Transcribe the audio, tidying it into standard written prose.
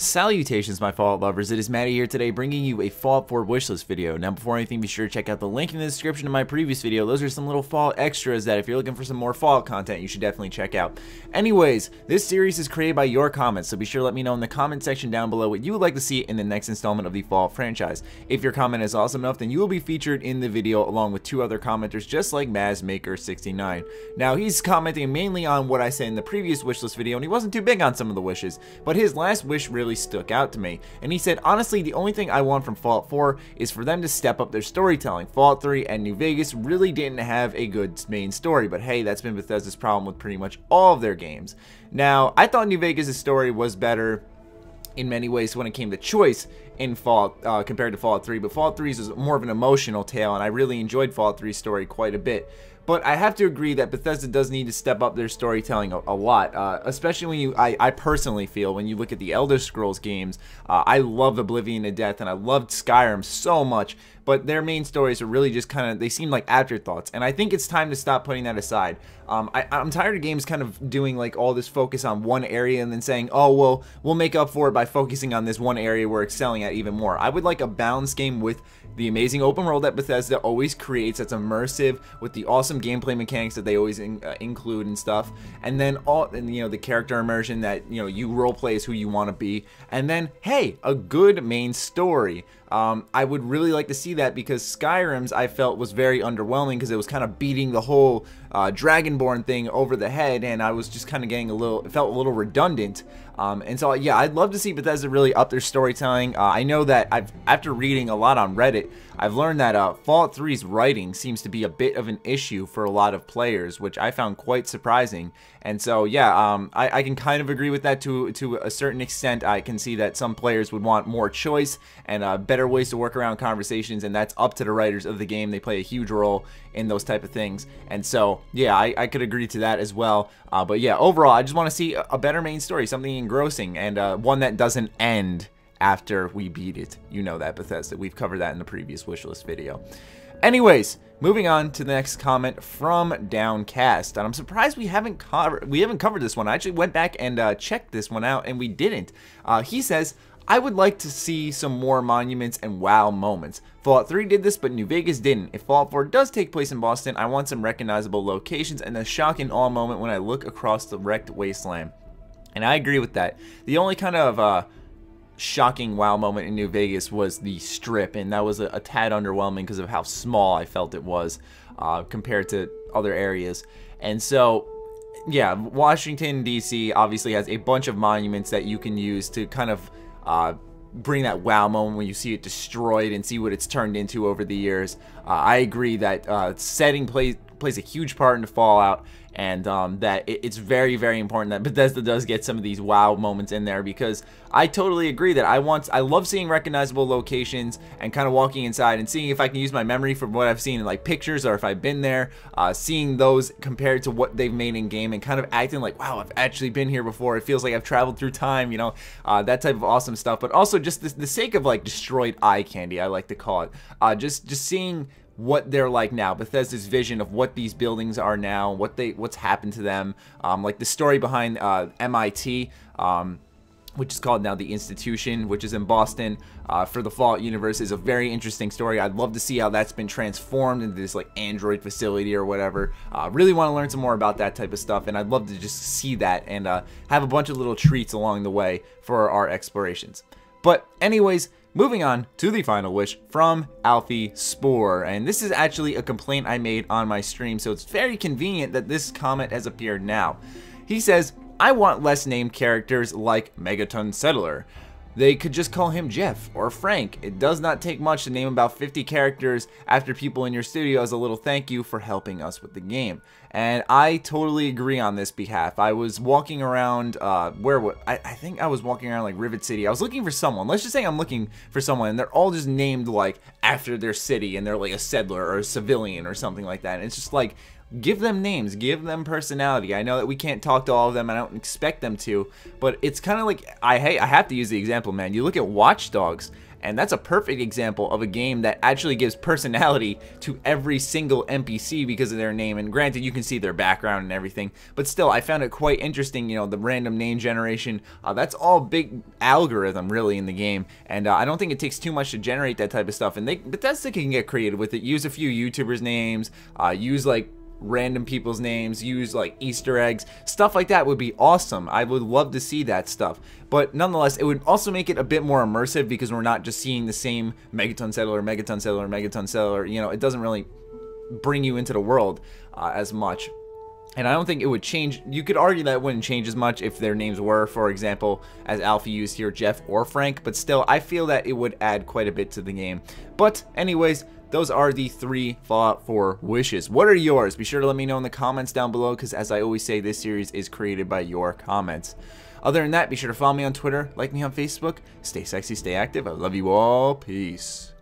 Salutations, my Fallout lovers. It is Matty here today, bringing you a Fallout 4 wishlist video. Now, before anything, be sure to check out the link in the description of my previous video. Those are some little Fallout extras that if you're looking for some more Fallout content, you should definitely check out. Anyways, this series is created by your comments, so be sure to let me know in the comment section down below what you would like to see in the next installment of the Fallout franchise. If your comment is awesome enough, then you will be featured in the video along with two other commenters just like MazMaker69. Now, he's commenting mainly on what I said in the previous wishlist video, and he wasn't too big on some of the wishes, but his last wish really stuck out to me, and he said, honestly, the only thing I want from Fallout 4 is for them to step up their storytelling. Fallout 3 and New Vegas really didn't have a good main story, but hey, that's been Bethesda's problem with pretty much all of their games. Now, I thought New Vegas' story was better in many ways when it came to choice in Fallout compared to Fallout 3, but Fallout 3's is more of an emotional tale, and I really enjoyed Fallout 3's story quite a bit. But I have to agree that Bethesda does need to step up their storytelling a lot, especially when I personally feel when you look at the Elder Scrolls games. I love Oblivion to death, and I loved Skyrim so much, but their main stories are really just kind of, they seem like afterthoughts, and I think it's time to stop putting that aside. I'm tired of games kind of doing like all this focus on one area and then saying, oh, well, we'll make up for it by focusing on this one area we're excelling at even more. I would like a balanced game with the amazing open world that Bethesda always creates that's immersive, with the awesome gameplay mechanics that they always include and stuff, and then the character immersion that you role play as who you want to be, and then hey, a good main story. I would really like to see that, because Skyrim's I felt was very underwhelming because it was kind of beating the whole Dragonborn thing over the head, and I was just kind of getting it felt a little redundant. And so yeah, I'd love to see Bethesda really up their storytelling. I know that after reading a lot on Reddit, I've learned that Fallout 3's writing seems to be a bit of an issue for a lot of players, which I found quite surprising. And so yeah, I can kind of agree with that to a certain extent. I can see that some players would want more choice and better ways to work around conversations, and that's up to the writers of the game. They play a huge role in those type of things, and so yeah, I could agree to that as well. But yeah, overall, I just want to see a better main story, something engrossing, and one that doesn't end after we beat it. You know that, Bethesda. We've covered that in the previous wishlist video. Anyways, moving on to the next comment from Downcast, and I'm surprised we haven't covered this one. I actually went back and checked this one out, and we didn't. He says, I would like to see some more monuments and wow moments. Fallout 3 did this, but New Vegas didn't. If Fallout 4 does take place in Boston, I want some recognizable locations and a shock and awe moment when I look across the wrecked wasteland. And I agree with that. The only kind of shocking wow moment in New Vegas was the Strip, and that was a tad underwhelming because of how small I felt it was compared to other areas. And so yeah, Washington DC obviously has a bunch of monuments that you can use to kind of bring that wow moment when you see it destroyed and see what it's turned into over the years. I agree that setting plays a huge part in the Fallout, and that it's very, very important that Bethesda does get some of these wow moments in there, because I totally agree that I love seeing recognizable locations and kind of walking inside and seeing if I can use my memory from what I've seen in like pictures, or if I've been there, seeing those compared to what they've made in game and kind of acting like, wow, I've actually been here before. It feels like I've traveled through time, that type of awesome stuff. But also just the sake of like destroyed eye candy, I like to call it, just seeing what they're like now, Bethesda's vision of what these buildings are now, what's happened to them, like the story behind MIT, which is called now the Institution, which is in Boston for the Fallout universe, is a very interesting story. I'd love to see how that's been transformed into this like Android facility or whatever. Really want to learn some more about that type of stuff, and I'd love to just see that and have a bunch of little treats along the way for our explorations. But anyways, moving on to the final wish from Alfie Spore, and this is actually a complaint I made on my stream, so it's very convenient that this comment has appeared now. He says, I want less named characters like Megaton Settler. They could just call him Jeff or Frank. It does not take much to name about 50 characters after people in your studio as a little thank you for helping us with the game. And I totally agree on this behalf. I was walking around, I think I was walking around like Rivet City. I was looking for someone. Let's just say I'm looking for someone, and they're all just named like after their city, and they're like a settler or a civilian or something like that. And it's just like, give them names, give them personality. I know that we can't talk to all of them, and I don't expect them to, but it's kind of like, I have to use the example, man. You look at Watch Dogs, and that's a perfect example of a game that actually gives personality to every single NPC because of their name. And granted, you can see their background and everything, but still, I found it quite interesting, you know, the random name generation. That's all big algorithm, really, in the game. And I don't think it takes too much to generate that type of stuff. And Bethesda can get creative with it. Use a few YouTubers' names, use, like, random people's names, use like Easter eggs, stuff like that would be awesome. I would love to see that stuff. But nonetheless, it would also make it a bit more immersive because we're not just seeing the same Megaton Settler, Megaton Settler, Megaton Settler. You know, it doesn't really bring you into the world as much. And I don't think it would change. You could argue that it wouldn't change as much if their names were, for example, as Alfie used here, Jeff or Frank. But still, I feel that it would add quite a bit to the game. But anyways, those are the 3 Fallout 4 wishes. What are yours? Be sure to let me know in the comments down below, because as I always say, this series is created by your comments. Other than that, be sure to follow me on Twitter, like me on Facebook. Stay sexy, stay active. I love you all. Peace.